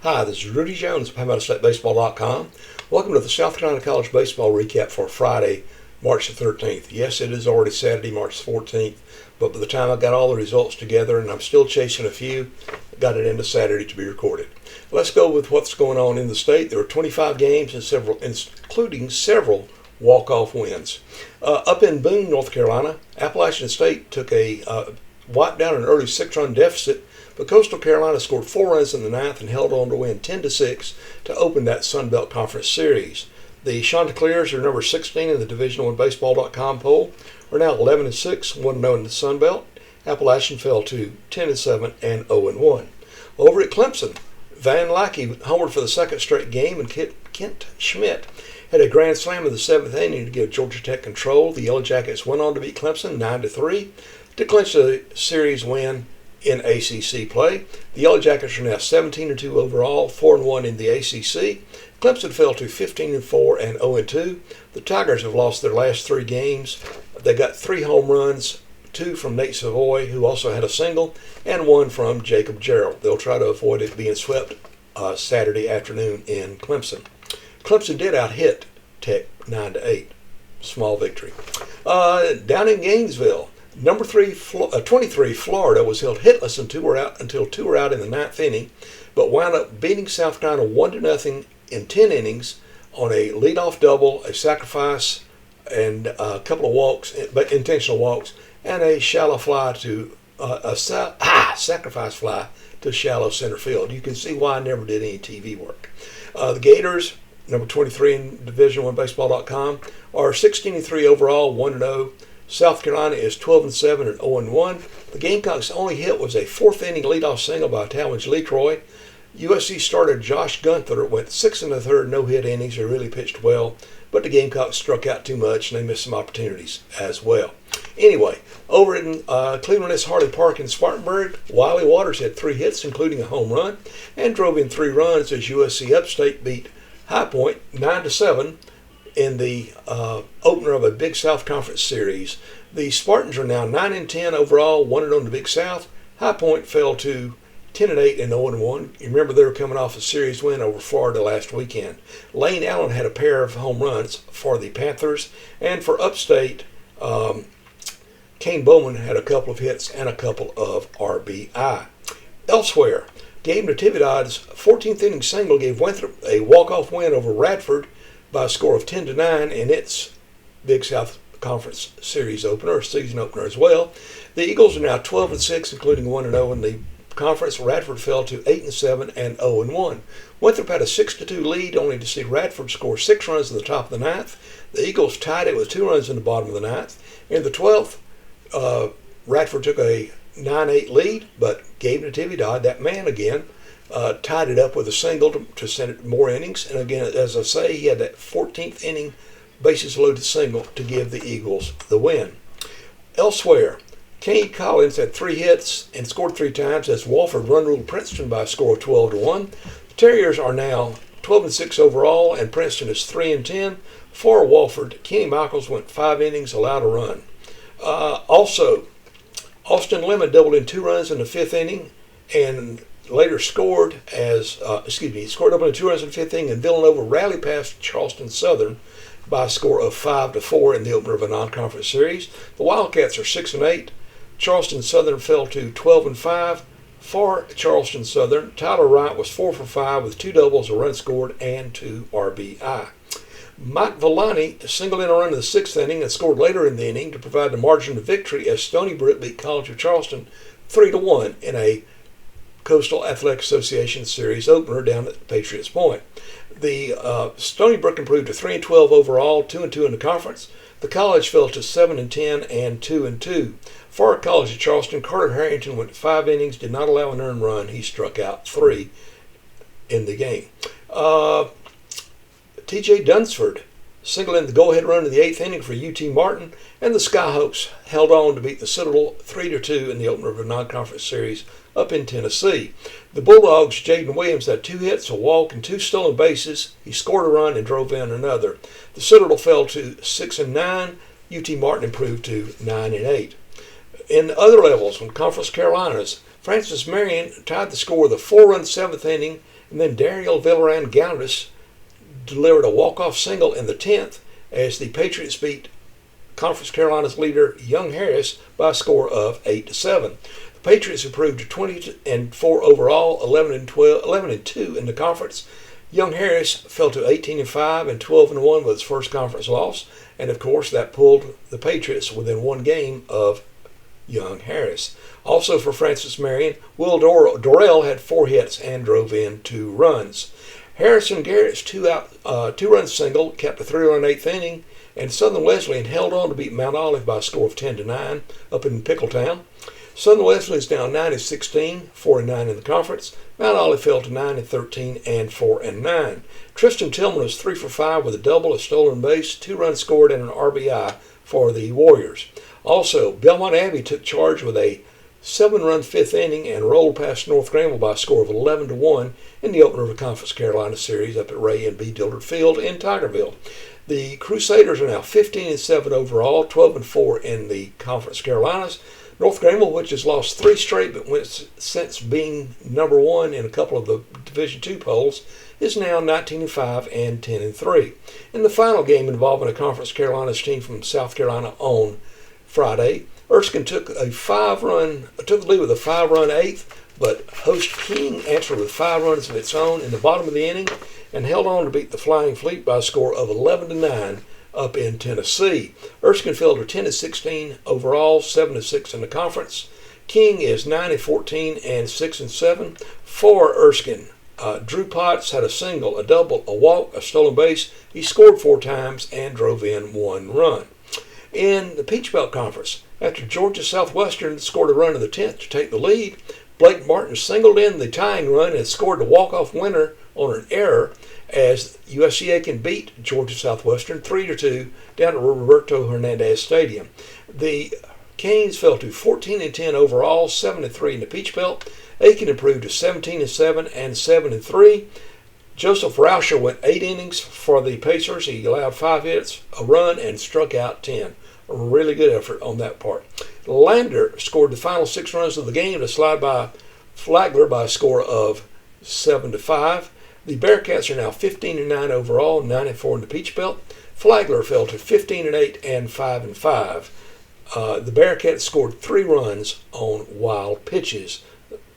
Hi, this is Rudy Jones of PalmettoStateBaseball.com. Welcome to the South Carolina College Baseball Recap for Friday, March the 13th. Yes, it is already Saturday, March the 14th, but by the time I got all the results together, and I'm still chasing a few, got it into Saturday to be recorded. Let's go with what's going on in the state. There were 25 games and including several walk-off wins. Up in Boone, North Carolina, Appalachian State took wiped down an early 6-run deficit, but Coastal Carolina scored 4 runs in the ninth and held on to win 10-6 to open that Sun Belt Conference series. The Chanticleers are number 16 in the Division I Baseball.com poll, are now 11-6, 1-0 in the Sun Belt. Appalachian fell to 10-7 and 0-1. Over at Clemson, Van Lackey homered for the second straight game, and Kent Schmidt had a grand slam in the 7th inning to give Georgia Tech control. The Yellow Jackets went on to beat Clemson 9-3 to clinch the series win in ACC play. The Yellow Jackets are now 17-2 overall, 4-1 in the ACC. Clemson fell to 15-4 and 0-2. The Tigers have lost their last 3 games. They got 3 home runs, 2 from Nate Savoy, who also had a single, and 1 from Jacob Gerald. They'll try to avoid it being swept Saturday afternoon in Clemson. Clemson did out-hit Tech 9-8. Small victory. Down in Gainesville, Number 23 Florida was held hitless until 2 were out in the 9th inning, but wound up beating South Carolina 1-0 in 10 innings on a leadoff double, a sacrifice, and a couple of walks, but intentional walks, and a shallow fly to sacrifice fly to shallow center field. You can see why I never did any TV work. The Gators, number 23 in Division I Baseball.com, are 16-3 overall, 1-0. South Carolina is 12-7 and 0-1. The Gamecocks' only hit was a 4th inning leadoff single by Talmadge Letroy. USC starter Josh Gunther went 6 1/3 no-hit innings. He really pitched well, but the Gamecocks struck out too much and they missed some opportunities as well. Anyway, over in Cleveland S. Harley Park in Spartanburg, Wiley Waters had 3 hits, including a home run, and drove in 3 runs as USC Upstate beat High Point 9-7 in the opener of a Big South Conference series. The Spartans are now 9-10 overall, 1-0 in the Big South. High Point fell to 10-8 and 0-1. You remember they were coming off a series win over Florida last weekend. Lane Allen had a pair of home runs for the Panthers, and for Upstate, Kane Bowman had a couple of hits and a couple of RBI. Elsewhere, Gabe Natividad's 14th inning single gave Winthrop a walk-off win over Radford by a score of 10-9 in its Big South Conference series opener, season opener as well. The Eagles are now 12-6, including 1-0 in the conference. Radford fell to 8-7 and 0-1. Winthrop had a 6-2 lead, only to see Radford score 6 runs in the top of the 9th. The Eagles tied it with 2 runs in the bottom of the 9th. In the 12th, Radford took a 9-8 lead, but Gabe Natividad, that man again, tied it up with a single to send it more innings. And again, as I say, he had that 14th inning bases loaded single to give the Eagles the win. Elsewhere, Kenny Collins had 3 hits and scored 3 times as Wofford run-ruled Princeton by a score of 12-1. The Terriers are now 12-6 overall, and Princeton is 3-10. For Wofford, Kenny Michaels went 5 innings, allowed a run. Also, Austin Lemon doubled in 2 runs in the 5th inning, and later scored scored up in 2 runs in the 5th inning, and Villanova rallied past Charleston Southern by a score of 5-4 in the opener of a non-conference series. The Wildcats are 6-8. Charleston Southern fell to 12-5. For Charleston Southern, Tyler Wright was 4 for 5 with 2 doubles, a run scored, and 2 RBI. Mike Villani singled in a run in the 6th inning and scored later in the inning to provide the margin of victory as Stony Brook beat College of Charleston 3-1 in a Coastal Athletic Association series opener down at Patriots Point. The Stony Brook improved to 3-12 overall, 2-2 in the conference. The College fell to 7-10 and 2-2. For College of Charleston, Carter Harrington went 5 innings, did not allow an earned run. He struck out 3 in the game. T.J. Dunsford singled in the go-ahead run in the 8th inning for UT Martin, and the Skyhawks held on to beat the Citadel 3-2 in the opener of a non-conference series up in Tennessee. The Bulldogs, Jaden Williams, had 2 hits, a walk, and 2 stolen bases. He scored a run and drove in another. The Citadel fell to 6-9. UT Martin improved to 9-8. In other levels, in Conference Carolinas, Francis Marion tied the score with a 4-run 7th inning And then Dariel Villaran Gaudas delivered a walk-off single in the 10th as the Patriots beat Conference Carolina's leader Young Harris by a score of 8-7. The Patriots improved to 20-4 overall, 11-2 in the conference. Young Harris fell to 18-5 and 12-1 with his first conference loss, and of course that pulled the Patriots within one game of Young Harris. Also for Francis Marion, Will Dorrell had 4 hits and drove in 2 runs. Harrison Garrett's two-run single kept a 3-run 8th inning, and Southern Wesleyan held on to beat Mount Olive by a score of 10-9 up in Pickletown. Southern Wesleyan is now 9-16, 4-9 in the conference. Mount Olive fell to 9-13 and 4-9. Tristan Tillman was 3 for 5 with a double, a stolen base, 2 runs scored, and an RBI for the Warriors. Also, Belmont Abbey took charge with a 7-run 5th inning and rolled past North Granville by a score of 11-1 in the opener of the Conference Carolina Series up at Ray and B. Dillard Field in Tigerville. The Crusaders are now 15-7 overall, 12-4 in the Conference Carolinas. North Granville, which has lost 3 straight but went since being number 1 in a couple of the Division II polls, is now 19-5 and 10-3. In the final game involving a Conference Carolinas team from South Carolina on Friday, Erskine took the lead with a 5-run 8th, but host King answered with 5 runs of its own in the bottom of the inning and held on to beat the Flying Fleet by a score of 11-9 up in Tennessee. Erskine fell to 10-16 overall, 7-6 in the conference. King is 9-14 and 6-7 for Erskine. Drew Potts had a single, a double, a walk, a stolen base. He scored 4 times and drove in 1 run. In the Peach Belt Conference, after Georgia Southwestern scored a run in the 10th to take the lead, Blake Martin singled in the tying run and scored the walk-off winner on an error as USC Aiken beat Georgia Southwestern 3-2 down at Roberto Hernandez Stadium. The Canes fell to 14-10 overall, 7-3 in the Peach Belt. Aiken improved to 17-7 and 7-3. Joseph Rauscher went 8 innings for the Pacers. He allowed 5 hits, a run, and struck out 10. A really good effort on that part. Lander scored the final 6 runs of the game to slide by Flagler by a score of 7-5. The Bearcats are now 15-9 overall, 9-4 in the Peach Belt. Flagler fell to 15-8 and 5-5. The Bearcats scored 3 runs on wild pitches.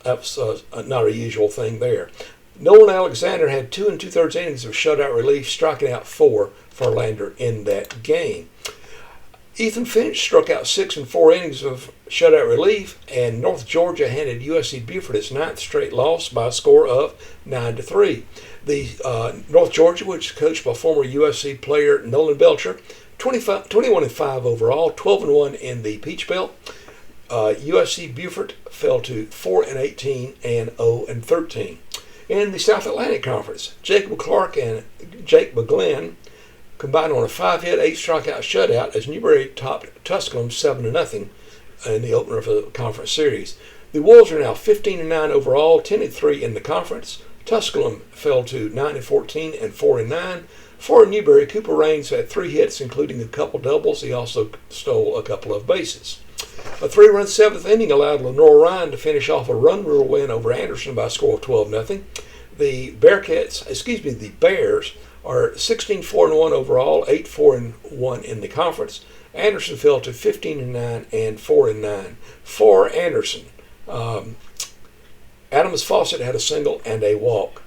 That's not a usual thing there. Nolan Alexander had 2 2/3 innings of shutout relief, striking out 4 for Lander in that game. Ethan Finch struck out 6 in 4 innings of shutout relief, and North Georgia handed USC Beaufort its 9th straight loss by a score of 9-3. The North Georgia, which is coached by former USC player Nolan Belcher, 21-5 overall, 12-1 in the Peach Belt. USC Beaufort fell to 4-18 and 0-13. In the South Atlantic Conference, Jacob Clark and Jake McGlynn combined on a 5-hit, 8-strikeout shutout as Newberry topped Tusculum 7-0 in the opener of the conference series. The Wolves are now 15-9 overall, 10-3 in the conference. Tusculum fell to 9-14 and 4-9. For Newberry, Cooper Raines had 3 hits, including a couple doubles. He also stole a couple of bases. A 3-run 7th inning allowed Lenore Ryan to finish off a run rule win over Anderson by a score of 12-0. The Bears are 16-4-1 overall, 8-4-1 in the conference. Anderson fell to 15-9 and 4-9. For Anderson, Adams Fawcett had a single and a walk.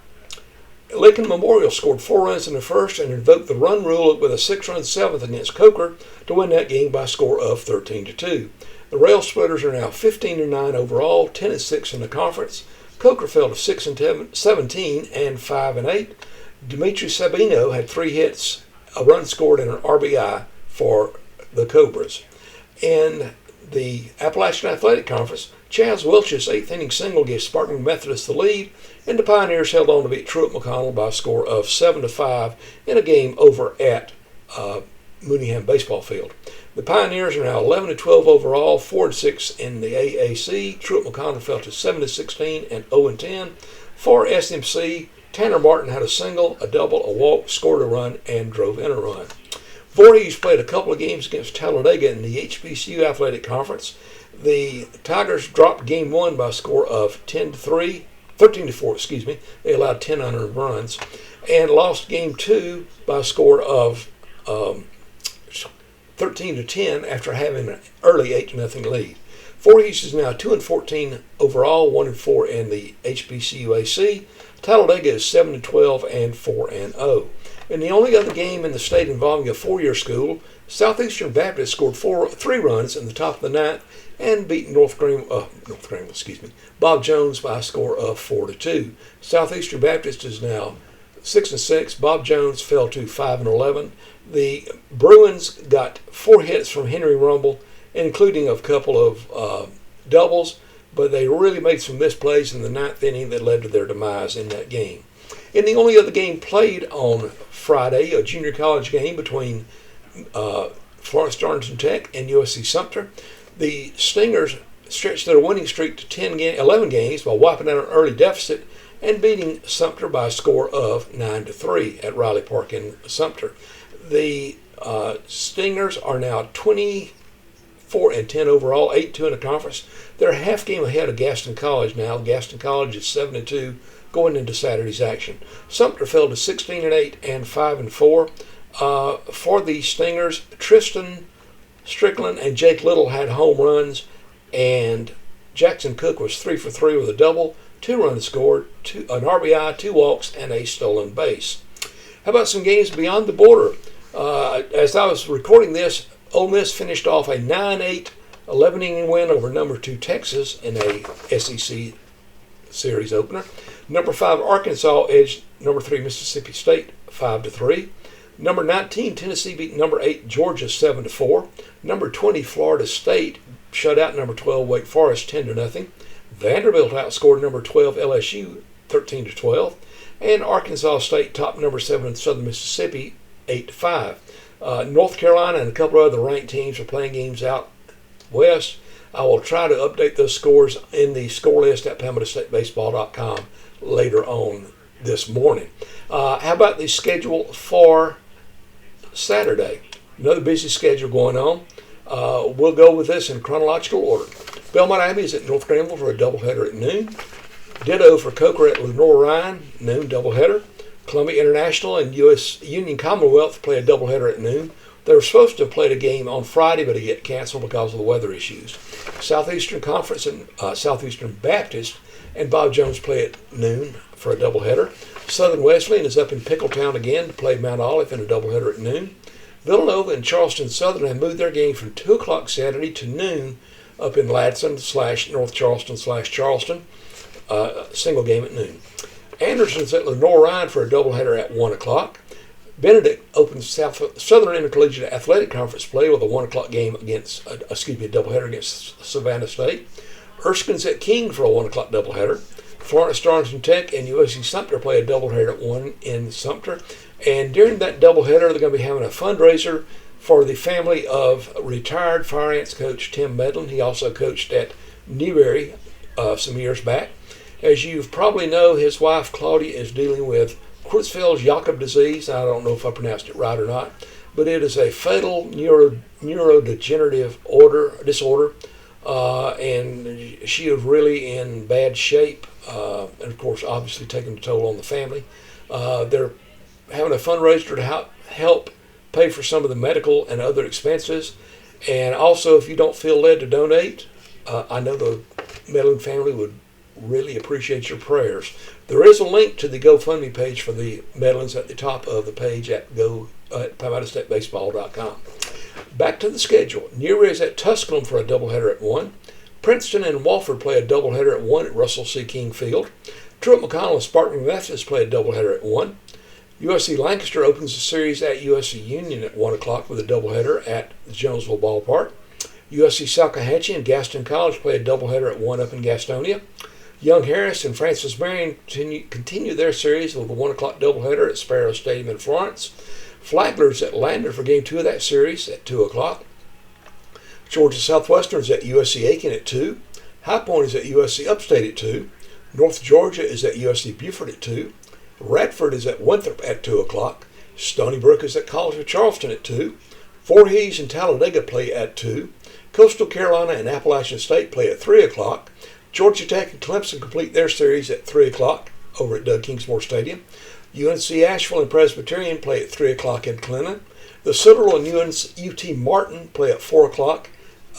Lincoln Memorial scored 4 runs in the first and invoked the run rule with a 6-run 7th against Coker to win that game by a score of 13-2. The Rail Splitters are now 15-9 overall, 10-6 in the conference. Coker fell to 6-17 and 5-8. Dimitri Sabino had 3 hits, a run scored, and an RBI for the Cobras. In the Appalachian Athletic Conference, Chaz Welch's 8th inning single gave Spartan Methodist the lead, and the Pioneers held on to beat Truett McConnell by a score of 7-5 in a game over at Mooneyham Baseball Field. The Pioneers are now 11-12 overall, 4-6 in the AAC. Truett McConnell fell to 7-16 and 0-10. For SMC, Tanner Martin had a single, a double, a walk, scored a run, and drove in a run. Voorhees played a couple of games against Talladega in the HBCU Athletic Conference. The Tigers dropped Game 1 by a score of 10-3 13-4, excuse me. They allowed 10 unearned runs and lost game 2 by a score of 13-10 after having an early 8-0 lead. Voorhees is now 2-14 overall, 1-4 in the HBCUAC. Talladega is 7-12 and 4-0. In the only other game in the state involving a four-year school, Southeastern Baptist scored 3 runs in the top of the ninth and beat Bob Jones by a score of 4-2. Southeastern Baptist is now 6-6. Bob Jones fell to 5-11. The Bruins got 4 hits from Henry Rumble, including a couple of doubles, but they really made some misplays in the ninth inning that led to their demise in that game. In the only other game played on Friday, a junior college game between Florence Darlington Tech and USC Sumter, the Stingers stretched their winning streak to 11 games by wiping out an early deficit and beating Sumter by a score of 9-3 at Riley Park in Sumter. The Stingers are now 24-10 overall, 8-2 in the conference. They're a half game ahead of Gaston College now. Gaston College is 7-2 going into Saturday's action. Sumter fell to 16-8 and 5-4. For the Stingers, Tristan Strickland and Jake Little had home runs, and Jackson Cook was 3 for 3 with a double, 2 runs scored, an RBI, 2 walks, and a stolen base. How about some games beyond the border? As I was recording this, Ole Miss finished off a 9-8 11-inning win over number 2 Texas in a SEC series opener. Number 5 Arkansas edged number 3 Mississippi State 5-3. Number 19 Tennessee beat number 8 Georgia 7-4. Number 20 Florida State shut out number 12 Wake Forest 10-0. Vanderbilt outscored number 12 LSU 13-12. And Arkansas State topped number 7 Southern Mississippi 8-5. North Carolina and a couple of other ranked teams are playing games out west. I will try to update those scores in the score list at PalmettoStateBaseball.com later on this morning. How about the schedule for Saturday? Another busy schedule going on. We'll go with this in chronological order. Belmont Abbey is at North Granville for a doubleheader at noon. Ditto for Coker at Lenore-Ryan, noon doubleheader. Columbia International and U.S. Union Commonwealth play a doubleheader at noon. They were supposed to have played a game on Friday, but it got canceled because of the weather issues. Southeastern Conference and Southeastern Baptist and Bob Jones play at noon for a doubleheader. Southern Wesleyan is up in Pickletown again to play Mount Olive in a doubleheader at noon. Villanova and Charleston Southern have moved their game from 2 o'clock Saturday to noon up in Ladson/North Charleston/Charleston. Single game at noon. Anderson's at Lenore-Ryan for a doubleheader at 1 o'clock. Benedict opens Southern Intercollegiate Athletic Conference play with a 1 o'clock game against, a doubleheader against Savannah State. Erskine's at King for a 1 o'clock doubleheader. Florence Darlington Tech and USC Sumter play a doubleheader at 1 in Sumter. And during that doubleheader, they're going to be having a fundraiser for the family of retired fire ants coach Tim Medlin. He also coached at Newberry some years back. As you probably know, his wife Claudia is dealing with Creutzfeldt-Jakob disease. I don't know if I pronounced it right or not, but it is a fatal neurodegenerative disorder, and she is really in bad shape, and of course, obviously taking a toll on the family. They're having a fundraiser to help pay for some of the medical and other expenses, and also, if you don't feel led to donate, I know the Medlin family would really appreciate your prayers. There is a link to the GoFundMe page for the Medlins at the top of the page at PalmettoStateBaseball.com. Back to the schedule. Newry is at Tusculum for a doubleheader at 1. Princeton and Wofford play a doubleheader at 1 at Russell C. King Field. Truett McConnell and Spartan Methodist play a doubleheader at 1. USC Lancaster opens the series at USC Union at 1 o'clock with a doubleheader at the Jonesville Ballpark. USC Salkehatchie and Gaston College play a doubleheader at 1 up in Gastonia. Young Harris and Francis Marion continue their series with a 1 o'clock doubleheader at Sparrow Stadium in Florence. Flagler's at Lander for Game 2 of that series at 2 o'clock. Georgia Southwestern is at USC Aiken at 2. High Point is at USC Upstate at 2. North Georgia is at USC Beaufort at 2. Radford is at Winthrop at 2 o'clock. Stony Brook is at College of Charleston at 2. Voorhees and Talladega play at 2. Coastal Carolina and Appalachian State play at 3 o'clock. Georgia Tech and Clemson complete their series at 3 o'clock over at Doug Kingsmore Stadium. UNC Asheville and Presbyterian play at 3 o'clock in Clinton. The Citadel and UT Martin play at 4 o'clock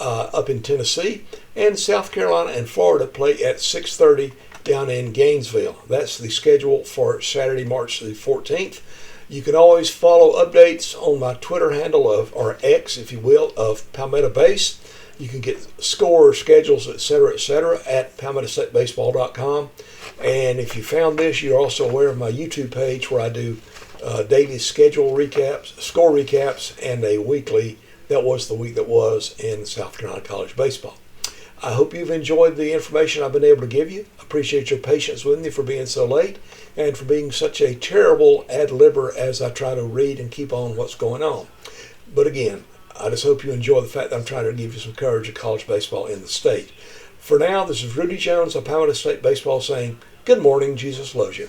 up in Tennessee. And South Carolina and Florida play at 6:30 down in Gainesville. That's the schedule for Saturday, March the 14th. You can always follow updates on my Twitter handle or X, if you will, of Palmetto Base. You can get score schedules, etc., at PalmettoStateBaseball.com. And if you found this, you're also aware of my YouTube page where I do daily schedule recaps, score recaps, and a weekly that was the week that was in South Carolina College baseball. I hope you've enjoyed the information I've been able to give you. Appreciate your patience with me for being so late and for being such a terrible ad-libber as I try to read and keep on what's going on. But again, I just hope you enjoy the fact that I'm trying to give you some coverage of college baseball in the state. For now, this is Rudy Jones of Palmetto State Baseball saying, good morning, Jesus loves you.